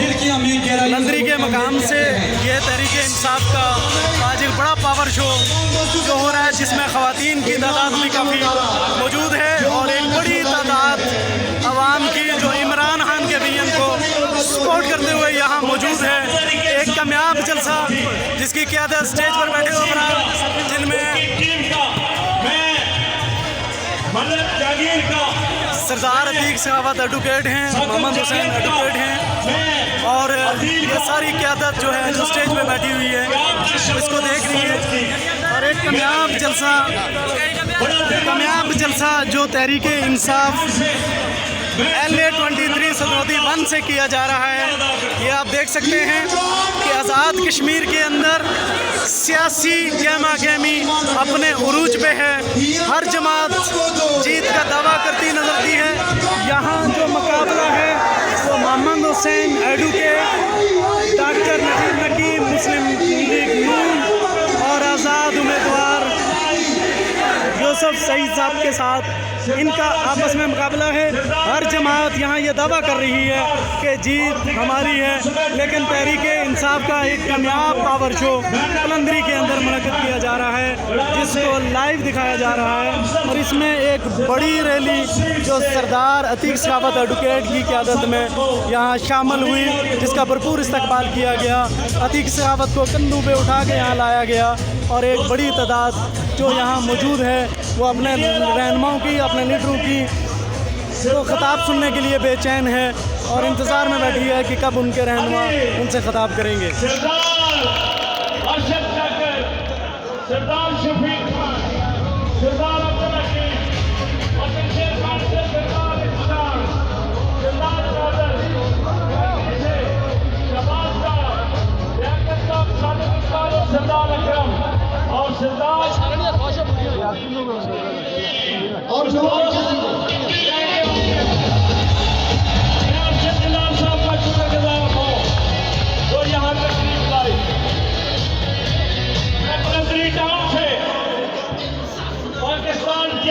लंदरी के मकाम से ये तहरीक इंसाफ का आज एक बड़ा पावर शो जो हो रहा है, जिसमें ख़वातीन की तादाद भी काफ़ी मौजूद है और एक बड़ी तादाद आवाम की जो इमरान खान के विजन को सपोर्ट करते हुए यहाँ मौजूद है। एक कामयाब जलसा जिसकी क़यादत स्टेज पर बैठे हुए अफराद जिनमें सरदार अतीक सखावत एडवोकेट हैं, मोहम्मद हुसैन एडवोकेट हैं और ये सारी क़यादत जो है जो स्टेज पे बैठी हुई है इसको देख रही है। और एक कामयाब जलसा जो तहरीक इंसाफ LA 23 सदौदी 1 से किया जा रहा है। ये आप देख सकते हैं कि आज़ाद कश्मीर के अंदर सियासी गहमा गहमी अपने उरूज पे है। हर जमात जीत का दावा करती नजर दी है। यहाँ जो मुकाबला है वो मोहम्मद हुसैन एडवोकेट, डॉक्टर नजीब नकीम मुस्लिम लीग नून और आज़ाद उम्मीदवार यूसुफ सईद साहब के साथ इनका आपस में मुकाबला है। हर जमात यहाँ ये दावा कर रही है कि जीत हमारी है, लेकिन तहरीक इंसाफ का एक कामयाब पावर शो लंदरी के अंदर मुनक़्क़िद किया जा रहा है जिसको लाइव दिखाया जा रहा है। और इसमें एक बड़ी रैली जो सरदार अतीक सखावत एडवोकेट की क़यादत में यहाँ शामिल हुई, जिसका भरपूर इस्तकबाल किया गया। अतीक सखावत को कंधों पे उठा के यहाँ लाया गया और एक बड़ी तादाद जो यहाँ मौजूद है वो अपने रहनुमाओं की, अपने लीडरों की वो खिताब सुनने के लिए बेचैन है और इंतज़ार में बैठी है कि कब उनके रहनुमा उनसे खिताब करेंगे। और जो यहाँ तकलीफ लाई लंदरी टाउन से पाकिस्तान की